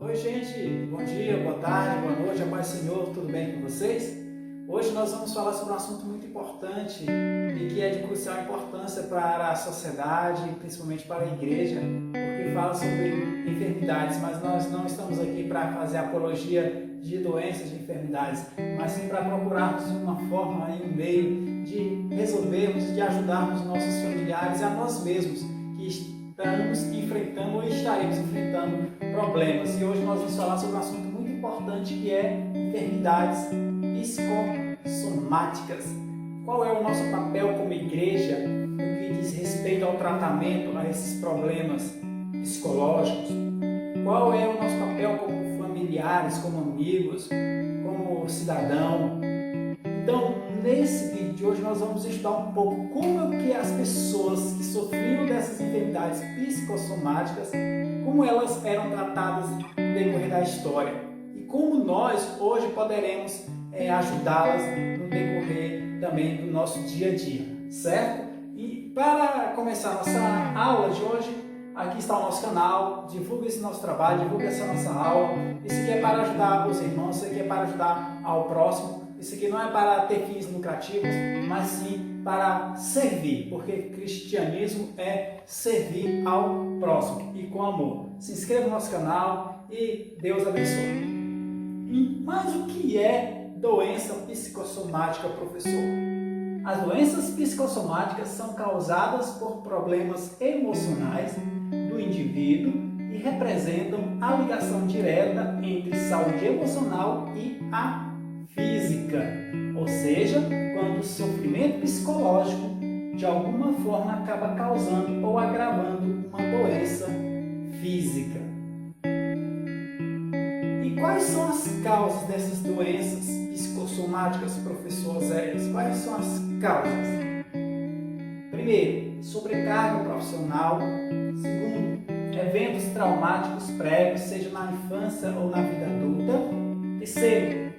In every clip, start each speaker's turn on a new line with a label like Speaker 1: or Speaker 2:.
Speaker 1: Oi, gente, bom dia, boa tarde, boa noite, a paz do Senhor, tudo bem com vocês? Hoje nós vamos falar sobre um assunto muito importante e que é de crucial importância para a sociedade, principalmente para a igreja, porque fala sobre enfermidades, mas nós não estamos aqui para fazer apologia de doenças, de enfermidades, mas sim para procurarmos uma forma e um meio de resolvermos e de ajudarmos nossos familiares e a nós mesmos que estamos enfrentando ou estaremos enfrentando problemas. E hoje nós vamos falar sobre um assunto muito importante que é enfermidades psicossomáticas. Qual é o nosso papel como igreja no que diz respeito ao tratamento a esses problemas psicológicos? Qual é o nosso papel como familiares, como amigos, como cidadão? Então, nesse vídeo de hoje nós vamos estudar um pouco como que as pessoas que sofriam dessas enfermidades psicossomáticas, como elas eram tratadas no decorrer da história e como nós hoje poderemos ajudá-las no decorrer também do nosso dia a dia, certo? E para começar a nossa aula de hoje, aqui está o nosso canal, divulgue esse nosso trabalho, divulgue essa nossa aula. Isso aqui é para ajudar os irmãos, isso aqui é para ajudar ao próximo. Isso aqui não é para ter fins lucrativos, mas sim para servir, porque cristianismo é servir ao próximo e com amor. Se inscreva no nosso canal e Deus abençoe. Mas o que é doença psicossomática, professor? As doenças psicossomáticas são causadas por problemas emocionais do indivíduo e representam a ligação direta entre saúde emocional e a física, ou seja, quando o sofrimento psicológico de alguma forma acaba causando ou agravando uma doença física. E quais são as causas dessas doenças psicossomáticas, professor Zéias? Quais são as causas? Primeiro, sobrecarga profissional. Segundo, eventos traumáticos prévios, seja na infância ou na vida adulta. Terceiro,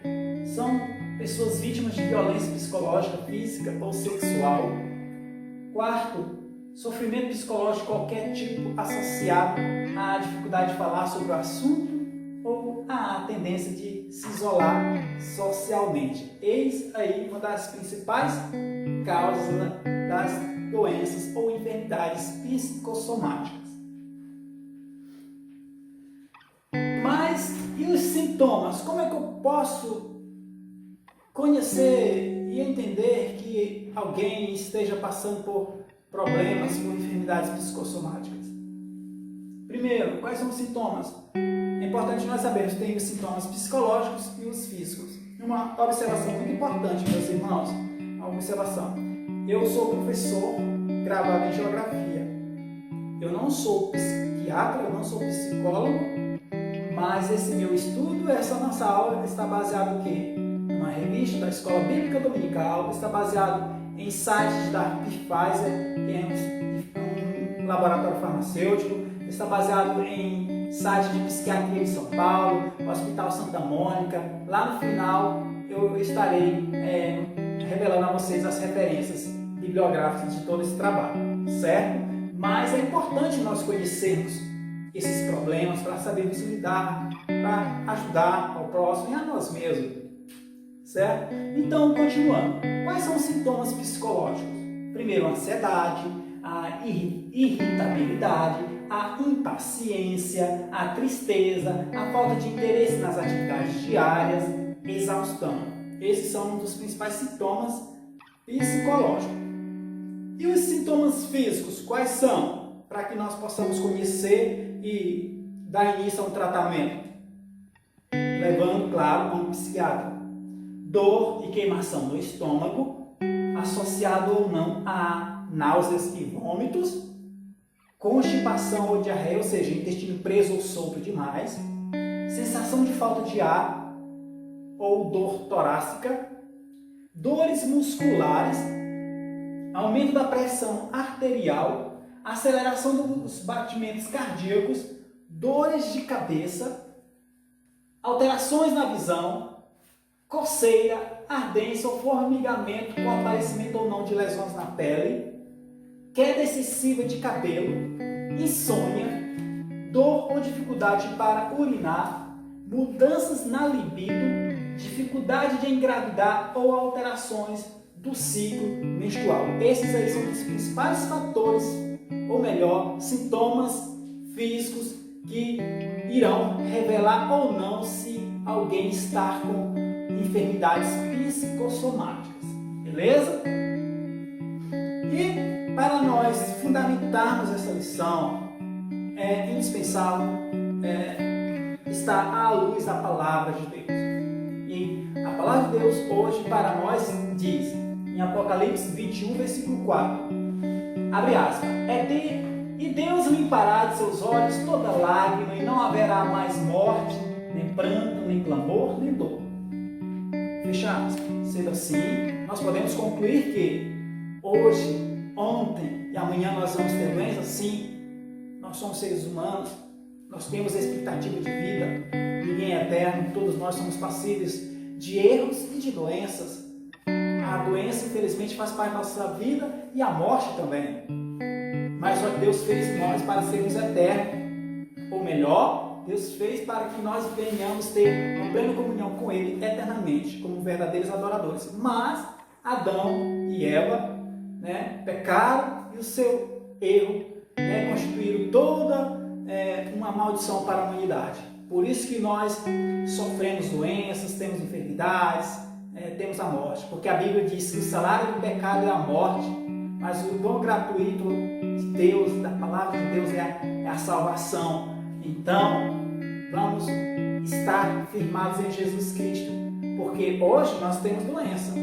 Speaker 1: são pessoas vítimas de violência psicológica, física ou sexual. Quarto, sofrimento psicológico de qualquer tipo associado à dificuldade de falar sobre o assunto ou à tendência de se isolar socialmente. Eis aí uma das principais causas das doenças ou enfermidades psicossomáticas. Mas e os sintomas? Como é que eu posso conhecer e entender que alguém esteja passando por problemas, por enfermidades psicossomáticas? Primeiro, quais são os sintomas? É importante nós sabermos que tem os sintomas psicológicos e os físicos. Uma observação muito importante, meus irmãos, uma observação. Eu sou professor graduado em geografia. Eu não sou psiquiatra, eu não sou psicólogo, mas esse meu estudo, essa nossa aula está baseada em quê? Uma revista da Escola Bíblica Dominical, está baseado em sites da Pfizer, que é um laboratório farmacêutico, está baseado em sites de psiquiatria de São Paulo, Hospital Santa Mônica. Lá no final eu estarei revelando a vocês as referências bibliográficas de todo esse trabalho, certo? Mas é importante nós conhecermos esses problemas para sabermos lidar, para ajudar ao próximo e a nós mesmos. Certo? Então, continuando. Quais são os sintomas psicológicos? Primeiro, a ansiedade, a irritabilidade, a impaciência, a tristeza, a falta de interesse nas atividades diárias, exaustão. Esses são um dos principais sintomas psicológicos. E os sintomas físicos, quais são? Para que nós possamos conhecer e dar início a um tratamento. Levando, claro, a um psiquiatra. Dor e queimação no estômago, associado ou não a náuseas e vômitos, constipação ou diarreia, ou seja, intestino preso ou solto demais, sensação de falta de ar ou dor torácica, dores musculares, aumento da pressão arterial, aceleração dos batimentos cardíacos, dores de cabeça, alterações na visão, coceira, ardência ou formigamento com aparecimento ou não de lesões na pele, queda excessiva de cabelo, insônia, dor ou dificuldade para urinar, mudanças na libido, dificuldade de engravidar ou alterações do ciclo menstrual. Esses aí são os principais fatores, ou melhor, sintomas físicos que irão revelar ou não se alguém está com enfermidades psicossomáticas. Beleza? E para nós fundamentarmos essa lição, é indispensável estar à luz da palavra de Deus. E a palavra de Deus hoje para nós diz, em Apocalipse 21, versículo 4, abre aspas, e Deus limpará de seus olhos toda lágrima, e não haverá mais morte, nem pranto, nem clamor, nem dor. Fecha aspas. Sendo assim, nós podemos concluir que hoje, ontem e amanhã nós vamos ter doença? Sim. Nós somos seres humanos, nós temos expectativa de vida, ninguém é eterno, todos nós somos passíveis de erros e de doenças. A doença, infelizmente, faz parte da nossa vida e a morte também. Mas Deus fez nós para sermos eternos. Ou melhor, Deus fez para que nós venhamos ter uma plena comunhão com Ele eternamente, como verdadeiros adoradores. Mas Adão e Eva pecaram e o seu erro constituíram toda uma maldição para a humanidade. Por isso que nós sofremos doenças, temos enfermidades, temos a morte. Porque a Bíblia diz que o salário do pecado é a morte, mas o dom gratuito de Deus, da palavra de Deus, é a salvação. Então, vamos estar firmados em Jesus Cristo, porque hoje nós temos doença,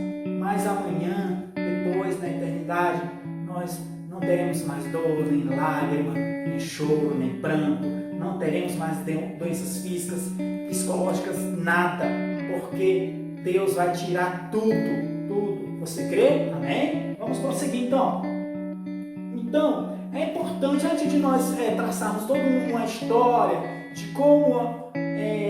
Speaker 1: mas amanhã, depois, na eternidade, nós não teremos mais dor, nem lágrima, nem choro, nem pranto, não teremos mais doenças físicas, psicológicas, nada, porque Deus vai tirar tudo. Você crê? Amém? Vamos prosseguir então. Então, é importante, antes de nós traçarmos toda uma história de como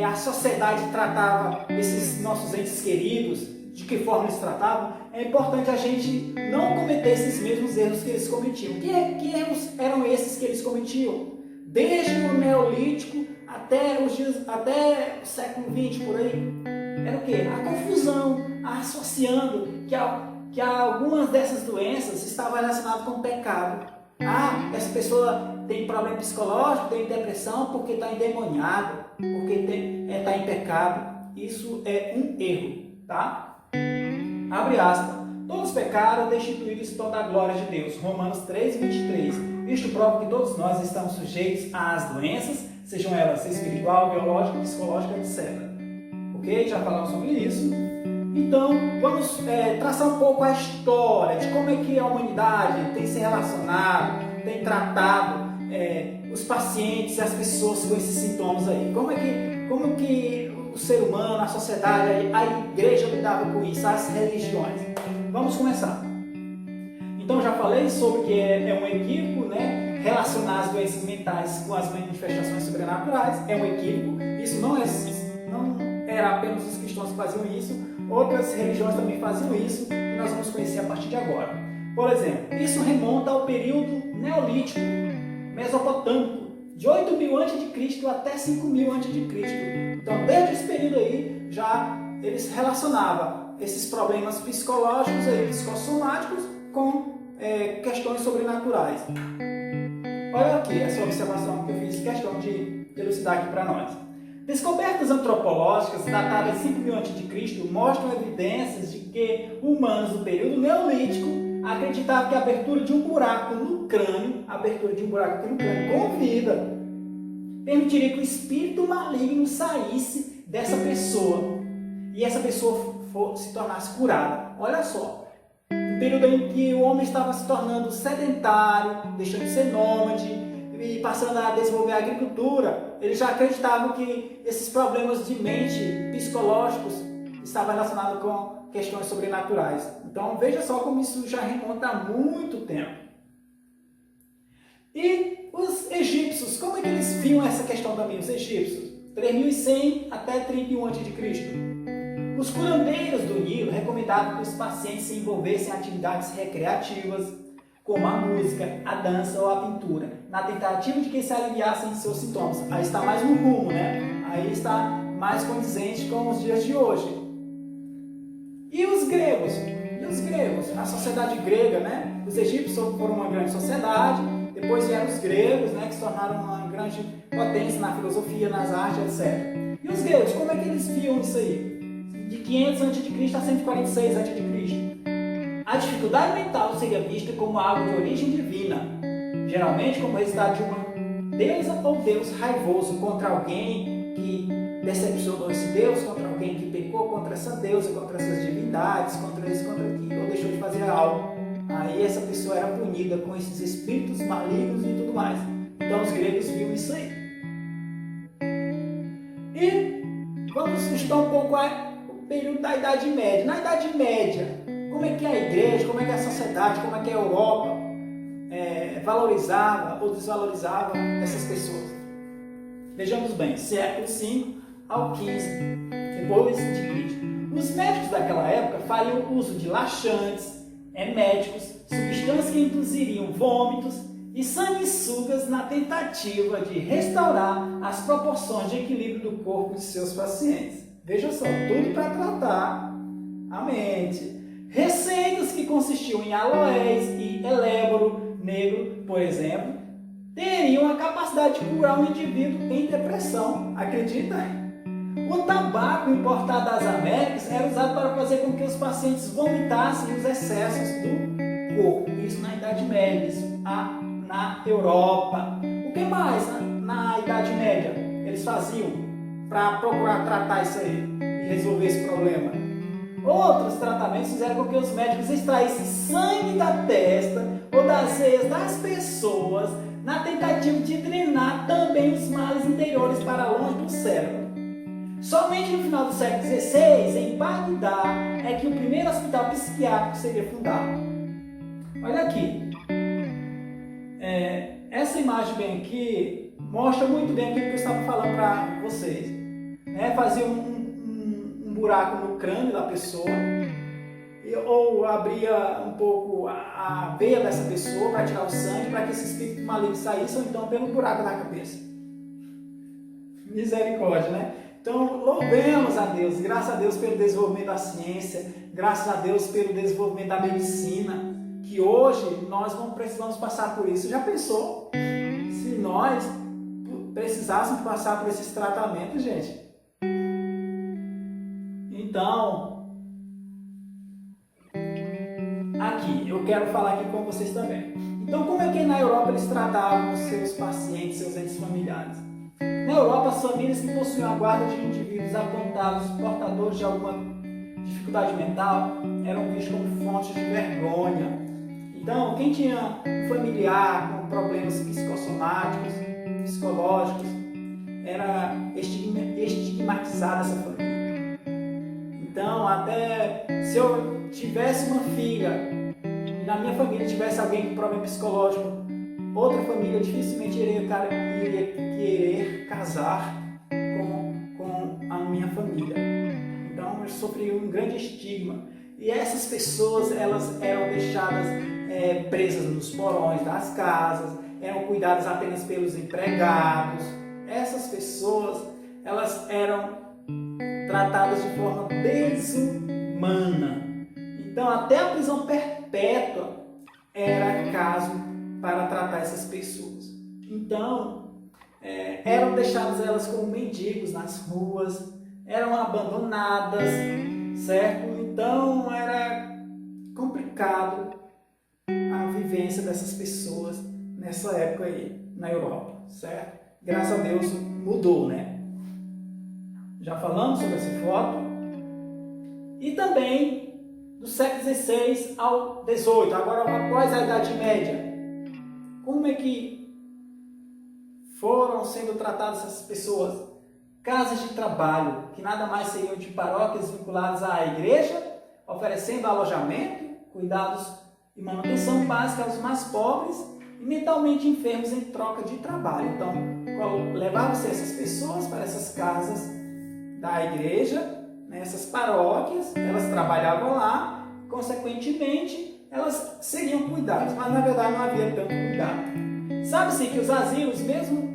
Speaker 1: a sociedade tratava esses nossos entes queridos, de que forma eles tratavam, é importante a gente não cometer esses mesmos erros que eles cometiam. Que erros eram esses que eles cometiam? Desde o Neolítico até o século XX, por aí. Era o quê? A confusão, associando que algumas dessas doenças estavam relacionadas com o pecado. Essa pessoa tem problema psicológico, tem depressão porque está endemoniada, porque está em pecado. Isso é um erro, tá? Abre aspas. Todos pecaram, destituídos estão da glória de Deus. Romanos 3, 23. Isto prova que todos nós estamos sujeitos às doenças, sejam elas espiritual, biológica, psicológica, etc. Ok? Já falamos sobre isso. Então, vamos traçar um pouco a história de como é que a humanidade tem se relacionado, tem tratado os pacientes e as pessoas com esses sintomas aí. Como que o ser humano, a sociedade, a igreja lidava com isso, as religiões. Vamos começar. Então, já falei sobre que é um equívoco, relacionar as doenças mentais com as manifestações sobrenaturais. É um equívoco. Isso não era apenas os cristãos que faziam isso. Outras religiões também faziam isso e nós vamos conhecer a partir de agora. Por exemplo, isso remonta ao período neolítico, mesopotâmico, de 8.000 a.C. até 5.000 a.C. Então, desde esse período aí, já eles relacionavam esses problemas psicológicos, psicossomáticos, com questões sobrenaturais. Olha aqui essa observação que eu fiz, questão de elucidar aqui para nós. Descobertas antropológicas datadas de 5.000 a.C. mostram evidências de que humanos do período neolítico acreditavam que a abertura de um buraco no crânio, com vida, permitiria que o espírito maligno saísse dessa pessoa e essa pessoa se tornasse curada. Olha só, no período em que o homem estava se tornando sedentário, deixando de ser nômade, e passando a desenvolver a agricultura, eles já acreditavam que esses problemas de mente psicológicos estavam relacionados com questões sobrenaturais. Então veja só como isso já remonta há muito tempo. E os egípcios, como é que eles viam essa questão também? Os egípcios, 3.100 até 31 a.C. Os curandeiros do Nilo recomendavam que os pacientes se envolvessem em atividades recreativas, como a música, a dança ou a pintura, na tentativa de que se aliviassem seus sintomas. Aí está mais no rumo, né? Aí está mais condizente com os dias de hoje. E os gregos? A sociedade grega, né? Os egípcios foram uma grande sociedade, depois vieram os gregos, né? Que se tornaram uma grande potência na filosofia, nas artes, etc. E os gregos, como é que eles viam isso aí? De 500 a.C. a 146 a.C. A dificuldade mental seria vista como algo de origem divina, geralmente como resultado de uma deusa ou deus raivoso contra alguém que decepcionou esse deus, contra alguém que pecou contra essa deusa, contra essas divindades, contra isso, contra aquilo, ou deixou de fazer algo. Aí essa pessoa era punida com esses espíritos malignos e tudo mais. Então os gregos viam isso aí. E vamos estudar um pouco o período da Idade Média. Na Idade Média, como é que a igreja, como é que a sociedade, como é que a Europa valorizava ou desvalorizava essas pessoas? Vejamos bem, século V ao XV, depois de Cristo. Os médicos daquela época fariam uso de laxantes, eméticos, substâncias que induziriam vômitos e sanguessugas na tentativa de restaurar as proporções de equilíbrio do corpo de seus pacientes. Veja só, tudo para tratar a mente. Receitas que consistiam em aloés e eléboro negro, por exemplo, teriam a capacidade de curar um indivíduo em depressão. Acredita? O tabaco importado das Américas era usado para fazer com que os pacientes vomitassem os excessos do corpo. Isso na Idade Média, isso na Europa. O que mais na Idade Média eles faziam para procurar tratar isso aí e resolver esse problema? Outros tratamentos fizeram com que os médicos extraíssem sangue da testa ou das veias das pessoas na tentativa de drenar também os males interiores para longe do cérebro. Somente no final do século XVI, em Bagdá, é que o primeiro hospital psiquiátrico seria fundado. Olha aqui. Essa imagem bem aqui mostra muito bem aquilo que eu estava falando para vocês. Fazia um buraco no crânio da pessoa, ou abria um pouco a veia dessa pessoa para tirar o sangue, para que esse espírito maligno saísse, ou então pelo buraco da cabeça. Misericórdia, né? Então, louvemos a Deus, graças a Deus pelo desenvolvimento da ciência, graças a Deus pelo desenvolvimento da medicina, que hoje nós não precisamos passar por isso. Já pensou se nós precisássemos passar por esses tratamentos, gente? Então, aqui, eu quero falar aqui com vocês também. Então, como é que na Europa eles tratavam seus pacientes, seus entes familiares? Na Europa, as famílias que possuíam a guarda de indivíduos apontados, portadores de alguma dificuldade mental, eram vistos como fontes de vergonha. Então, quem tinha um familiar com problemas psicossomáticos, psicológicos, era estigmatizada essa família. Então, até se eu tivesse uma filha e na minha família tivesse alguém com problema psicológico, outra família dificilmente iria querer casar com a minha família. Então, eu sofri um grande estigma. E essas pessoas, elas eram deixadas presas nos porões das casas, eram cuidadas apenas pelos empregados. Essas pessoas, elas eram tratadas de forma desumana. Então, até a prisão perpétua era caso para tratar essas pessoas. Então, eram deixadas elas como mendigos nas ruas, eram abandonadas, certo? Então, era complicado a vivência dessas pessoas nessa época aí, na Europa, certo? Graças a Deus mudou, né? Já falamos sobre essa foto. E também do século XVI ao XVIII, agora após a Idade Média. Como é que foram sendo tratadas essas pessoas? Casas de trabalho, que nada mais seriam de paróquias vinculadas à igreja, oferecendo alojamento, cuidados e manutenção básica aos mais pobres e mentalmente enfermos em troca de trabalho. Então, levavam-se essas pessoas para essas casas da igreja, nessas paróquias, elas trabalhavam lá, consequentemente, elas seriam cuidadas, mas na verdade não havia tanto cuidado. Sabe-se que os asilos, mesmo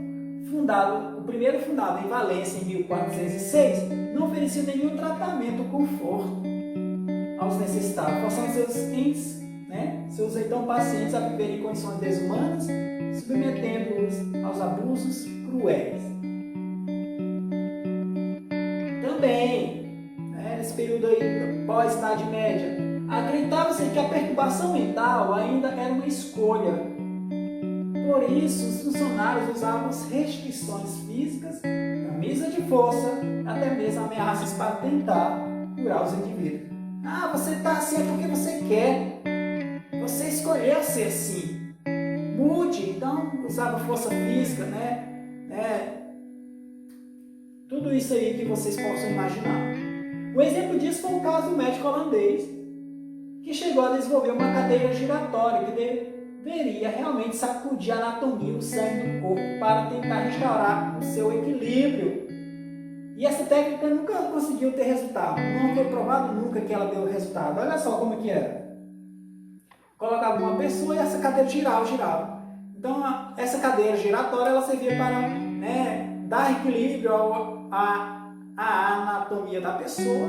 Speaker 1: o primeiro fundado em Valência em 1406, não oferecia nenhum tratamento ou conforto aos necessitados, forçando seus entes, seus então pacientes a viverem em condições desumanas, submetendo-os aos abusos cruéis. Também, nesse período aí pós-Idade Média, acreditava-se que a perturbação mental ainda era uma escolha. Por isso, os funcionários usavam restrições físicas, camisa de força, até mesmo ameaças para tentar curar os indivíduos. Ah, você está assim é porque você quer. Você escolheu ser assim. Mude. Então, usava força física, tudo isso aí que vocês possam imaginar. Um exemplo disso foi o caso do médico holandês, que chegou a desenvolver uma cadeira giratória que deveria realmente sacudir a anatomia e o sangue do corpo para tentar restaurar o seu equilíbrio. E essa técnica nunca conseguiu ter resultado. Não foi provado nunca que ela deu resultado. Olha só como que era. Colocava uma pessoa e essa cadeira girava. Então, essa cadeira giratória ela servia para dar equilíbrio à anatomia da pessoa,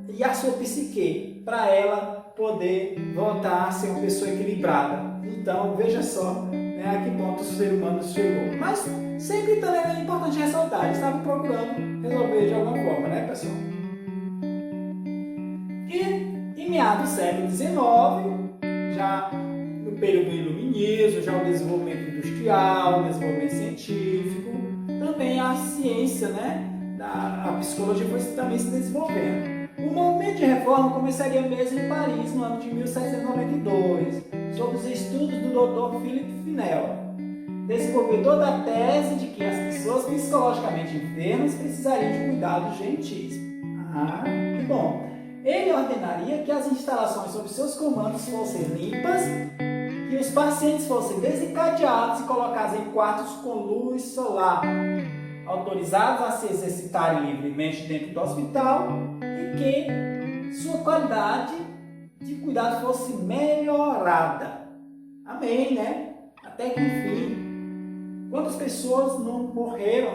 Speaker 1: e à sua psique, para ela poder voltar a ser uma pessoa equilibrada. Então, veja só a que ponto o ser humano chegou. Mas sempre também é importante ressaltar, eles estavam procurando resolver de alguma forma, pessoal? E em meados do século XIX, já no período do iluminismo, já o desenvolvimento industrial, o desenvolvimento científico, também a ciência, a psicologia foi também se desenvolvendo. O movimento de reforma começaria mesmo em Paris, no ano de 1792, sob os estudos do Dr. Philippe Pinel, desenvolvedor da tese de que as pessoas psicologicamente enfermas precisariam de cuidados gentis. Que bom! Ele ordenaria que as instalações sob seus comandos fossem limpas, que os pacientes fossem desencadeados e colocados em quartos com luz solar, autorizados a se exercitarem livremente dentro do hospital e que sua qualidade de cuidado fosse melhorada. Amém, Até que enfim, quantas pessoas não morreram,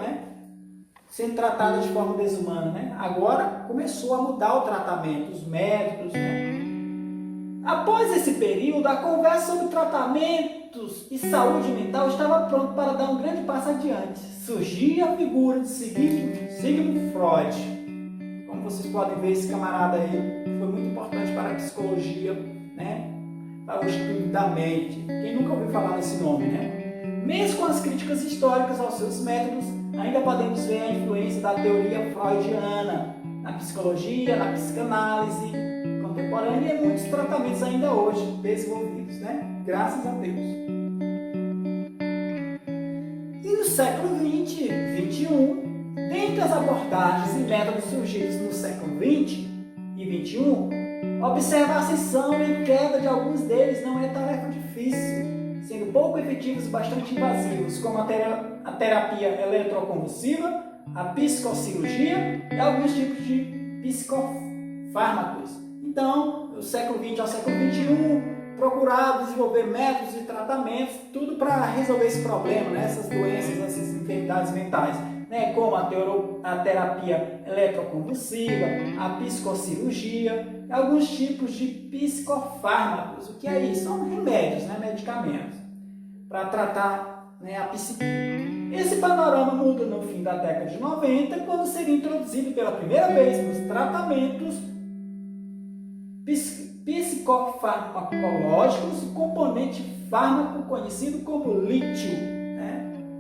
Speaker 1: sendo tratadas de forma desumana, Agora começou a mudar o tratamento, os médicos, Após esse período, a conversa sobre tratamentos e saúde mental estava pronta para dar um grande passo adiante. Surgia a figura de Sigmund Freud. Como vocês podem ver, esse camarada aí foi muito importante para a psicologia, para o estudo da mente. Quem nunca ouviu falar nesse nome, Mesmo com as críticas históricas aos seus métodos, ainda podemos ver a influência da teoria freudiana na psicologia, na psicanálise contemporânea e muitos tratamentos ainda hoje desenvolvidos, Graças a Deus. E no século XX e XXI, dentre as abordagens e métodos surgidos no século XX e XXI, observa a ascensão e queda de alguns deles não é tarefa difícil, sendo pouco efetivos e bastante invasivos, como a terapia eletroconvulsiva, a psicocirurgia e alguns tipos de psicofármacos. Então, do século XX ao século XXI, procurar desenvolver métodos e tratamentos, tudo para resolver esse problema, essas doenças, essas enfermidades mentais, como a terapia eletroconvulsiva, a psicocirurgia, alguns tipos de psicofármacos. O que é isso? São remédios, medicamentos, para tratar a psique. Esse panorama muda no fim da década de 90, quando seria introduzido pela primeira vez nos tratamentos psicofarmacológicos o componente fármaco conhecido como lítio.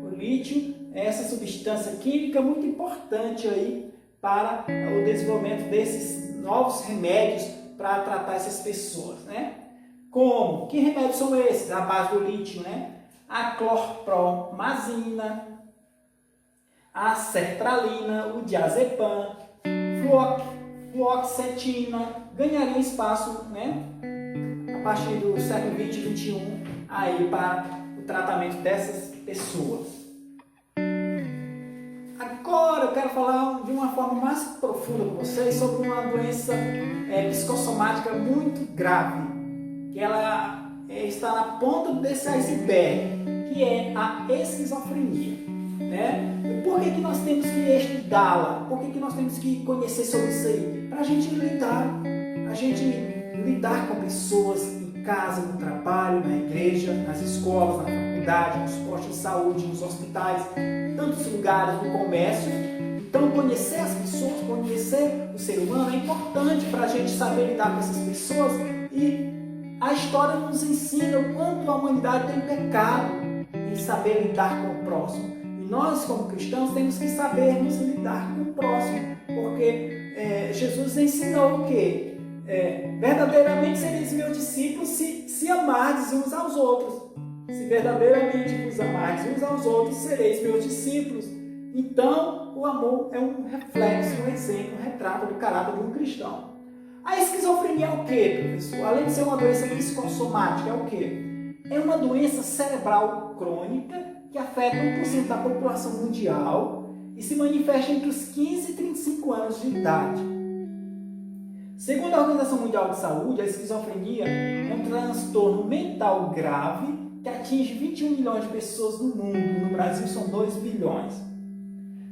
Speaker 1: O lítio é essa substância química muito importante aí para o desenvolvimento desses novos remédios para tratar essas pessoas. Como? Que remédios são esses? A base do lítio, a clorpromazina, a sertralina, o diazepam, fluoxetina, ganhariam espaço, a partir do século XX e XXI, aí para o tratamento dessas pessoas. Agora eu quero falar de uma forma mais profunda com vocês sobre uma doença psicossomática muito grave, que ela está na ponta desse iceberg, que é a esquizofrenia. Né? E por que nós temos que estudá-la? Por que nós temos que conhecer sobre isso aí? Para a gente lidar com pessoas em casa, no trabalho, na igreja, nas escolas, na faculdade, nos postos de saúde, nos hospitais, tantos lugares, no comércio. Então, conhecer as pessoas, conhecer o ser humano é importante para a gente saber lidar com essas pessoas, e a história nos ensina o quanto a humanidade tem pecado em saber lidar com o próximo. E nós, como cristãos, temos que sabermos lidar com o próximo, porque Jesus ensinou o quê? Verdadeiramente sereis meus discípulos se amardes uns aos outros. Se verdadeiramente vos amardes uns aos outros, sereis meus discípulos. Então, o amor é um reflexo, um exemplo, um retrato do caráter de um cristão. A esquizofrenia é o quê, professor? Além de ser uma doença psicossomática, é o quê? É uma doença cerebral crônica que afeta 1% da população mundial e se manifesta entre os 15 e 35 anos de idade. Segundo a Organização Mundial de Saúde, a esquizofrenia é um transtorno mental grave que atinge 21 milhões de pessoas no mundo. No Brasil são 2 bilhões.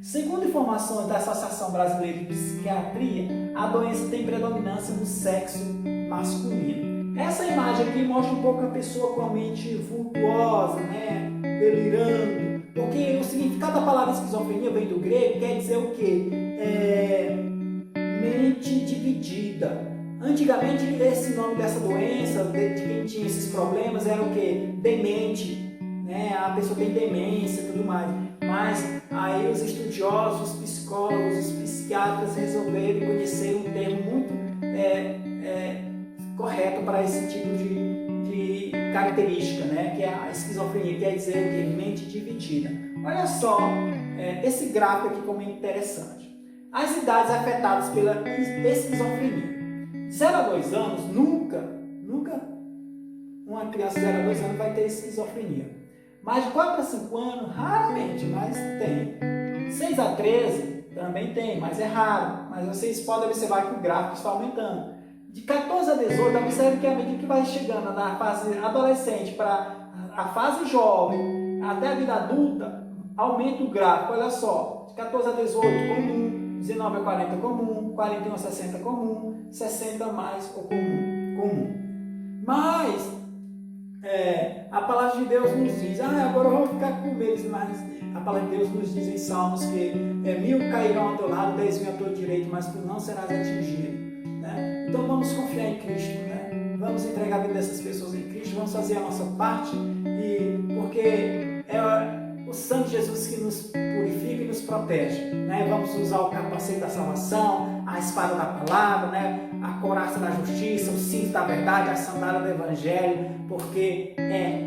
Speaker 1: Segundo informações da Associação Brasileira de Psiquiatria, a doença tem predominância no sexo masculino. Essa imagem aqui mostra um pouco a pessoa com a mente vultuosa, né? Delirando. Porque o significado da palavra esquizofrenia vem do grego, quer dizer o quê? Mente dividida. Antigamente, esse nome dessa doença, de quem tinha esses problemas, era o quê? Demente, né? A pessoa tem demência e tudo mais. Mas aí os estudiosos, os psicólogos, os psiquiatras resolveram conhecer um termo muito correto para esse tipo de característica, né? Que é a esquizofrenia, quer dizer o quê? Mente dividida. Olha só esse gráfico aqui como é interessante. As idades afetadas pela esquizofrenia. 0 a 2 anos, nunca uma criança de 0 a 2 anos vai ter esquizofrenia. Mais de 4 a 5 anos, raramente, mas tem. 6 a 13 também tem, mas é raro. Mas vocês podem observar que o gráfico está aumentando. De 14 a 18, observe que à medida que vai chegando na fase adolescente para a fase jovem, até a vida adulta, aumenta o gráfico. Olha só, de 14 a 18 comum, 19 a 40 comum, 41 a 60 comum, 60 a mais ou comum. Mas a palavra de Deus nos diz, agora eu vou ficar com medo, mas a palavra de Deus nos diz em Salmos que 1000 cairão ao teu lado, 10.000 ao teu direito, mas tu não serás atingido. Né? Então vamos confiar em Cristo, né? Vamos entregar a vida dessas pessoas em Cristo, vamos fazer a nossa parte, porque é o sangue de Jesus que nos purifica e nos protege. Né? Vamos usar o capacete da salvação, a espada da palavra, né? A couraça da justiça, o cinto da verdade, a sandália do evangelho, porque é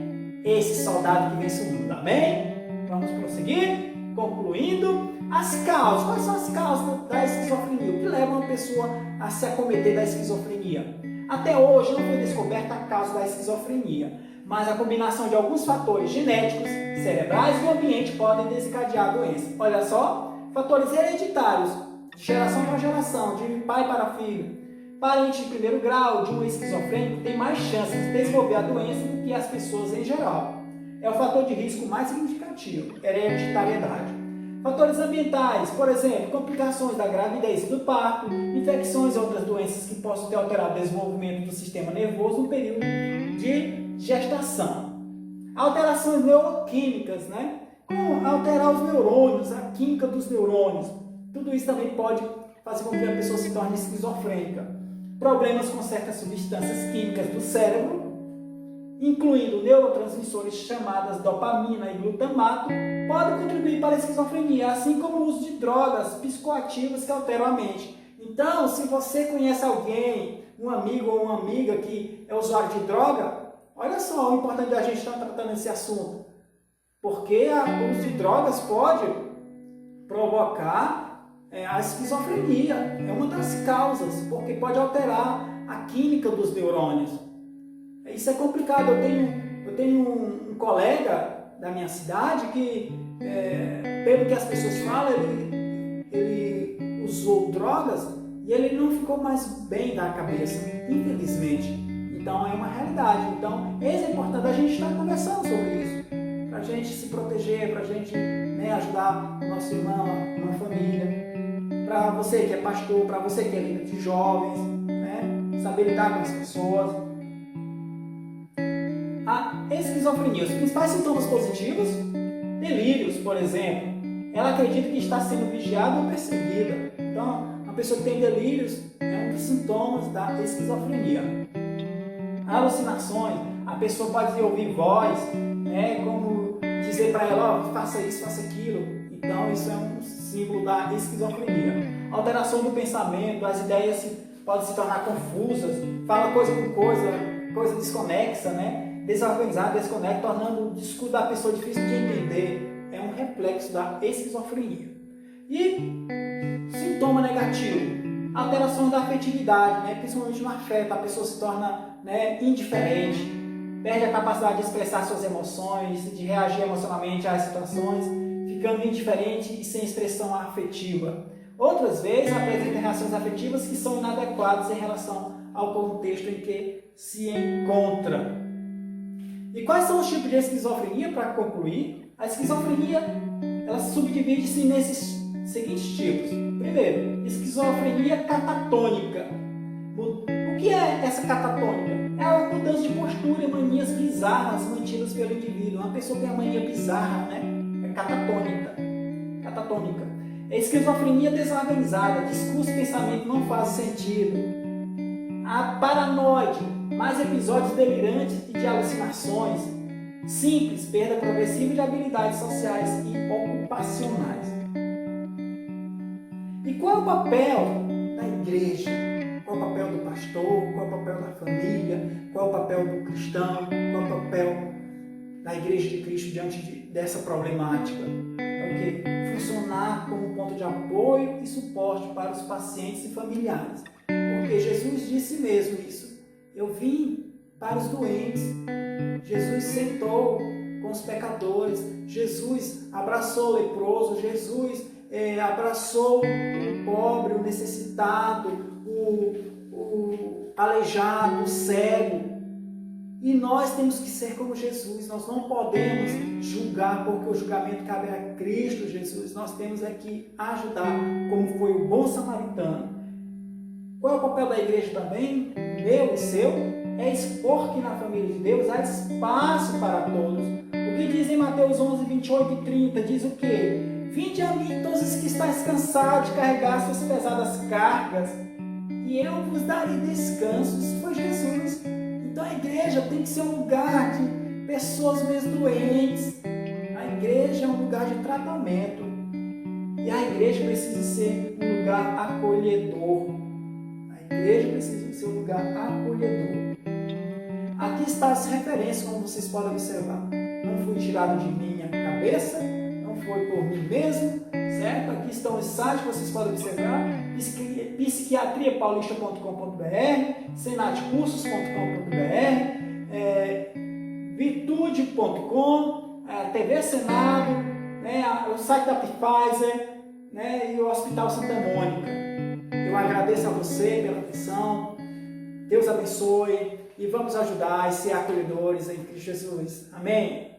Speaker 1: esse soldado que vence o mundo. Amém? Vamos prosseguir? Concluindo, as causas. Quais são as causas da esquizofrenia? O que leva uma pessoa a se acometer da esquizofrenia? Até hoje não foi descoberta a causa da esquizofrenia, mas a combinação de alguns fatores genéticos, cerebrais e do ambiente podem desencadear a doença. Olha só, fatores hereditários, de geração para geração, de pai para filho. Parente de primeiro grau de um esquizofrênico tem mais chances de desenvolver a doença do que as pessoas em geral. É o fator de risco mais significativo, hereditariedade. Fatores ambientais, por exemplo, complicações da gravidez e do parto, infecções e outras doenças que possam ter alterado o desenvolvimento do sistema nervoso no período de gestação. Alterações neuroquímicas, né? Como alterar os neurônios, a química dos neurônios. Tudo isso também pode fazer com que a pessoa se torne esquizofrênica. Problemas com certas substâncias químicas do cérebro, incluindo neurotransmissores chamadas dopamina e glutamato, podem contribuir para a esquizofrenia, assim como o uso de drogas psicoativas que alteram a mente. Então, se você conhece alguém, um amigo ou uma amiga que é usuário de droga, olha só o importante da gente estar tratando esse assunto. Porque o uso de drogas pode provocar a esquizofrenia. É uma das causas, porque pode alterar a química dos neurônios. Isso é complicado. Eu tenho um colega da minha cidade que, pelo que as pessoas falam, ele usou drogas e ele não ficou mais bem da cabeça, infelizmente. Então é uma realidade. Então é importante a gente estar conversando sobre isso, para a gente se proteger, para a gente ajudar o nosso irmão, uma família, para você que é pastor, para você que é líder de jovens, saber lidar com as pessoas. A esquizofrenia, os principais sintomas positivos: delírios, por exemplo. Ela acredita que está sendo vigiada ou perseguida. Então, uma pessoa que tem delírios é um dos sintomas da esquizofrenia. Alucinações, a pessoa pode ouvir voz, como dizer para ela, faça isso, faça aquilo. Então, isso é um símbolo da esquizofrenia. Alteração do pensamento, as ideias podem se tornar confusas, fala coisa com coisa desconexa, desorganizada, desconecta, tornando o discurso da pessoa difícil de entender. É um reflexo da esquizofrenia. E sintoma negativo: alterações da afetividade, principalmente no afeto. A pessoa se torna indiferente, perde a capacidade de expressar suas emoções, de reagir emocionalmente às situações, ficando indiferente e sem expressão afetiva. Outras vezes apresenta reações afetivas que são inadequadas em relação ao contexto em que se encontra. E quais são os tipos de esquizofrenia, para concluir? A esquizofrenia, ela se subdivide-se nesses seguintes tipos. Primeiro, esquizofrenia catatônica. O que é essa catatônica? É uma mudança de postura e manias bizarras mantidas pelo indivíduo. Uma pessoa tem uma mania bizarra, é catatônica. É esquizofrenia desorganizada, discurso e pensamento não fazem sentido. A paranoide, mais episódios delirantes e de alucinações. Simples, perda progressiva de habilidades sociais e ocupacionais. E qual é o papel da igreja? Qual é o papel do pastor? Qual é o papel da família? Qual é o papel do cristão? Qual é o papel da igreja de Cristo diante dessa problemática? É o quê? Funcionar como ponto de apoio e suporte para os pacientes e familiares. Porque Jesus disse mesmo isso. Eu vim para os doentes. Jesus sentou com os pecadores. Jesus abraçou o leproso. Jesus abraçou o pobre, o necessitado, o aleijado, o cego. E nós temos que ser como Jesus. Nós não podemos julgar, porque o julgamento cabe a Cristo Jesus. Nós temos que ajudar, como foi o bom samaritano. Qual é o papel da igreja também? Meu e seu? É expor que na família de Deus há espaço para todos. O que diz em Mateus 11, 28 e 30? Diz o quê? Vinde a mim todos os que estáis cansados de carregar suas pesadas cargas, e eu vos darei descanso. Isso foi Jesus. Então a igreja tem que ser um lugar de pessoas mesmo doentes. A igreja é um lugar de tratamento. E a igreja precisa ser um lugar acolhedor. A igreja precisa ser um lugar acolhedor. Aqui está as referências, como vocês podem observar. Não foi tirado de minha cabeça, não foi por mim mesmo, certo? Aqui estão os sites que vocês podem observar: psiquiatriapaulista.com.br, senatcursos.com.br, virtude.com, TV Senado, o site da Pfizer, e o Hospital Santa Mônica. Eu agradeço a você pela atenção. Deus abençoe e vamos ajudar e ser acolhedores em Cristo Jesus. Amém?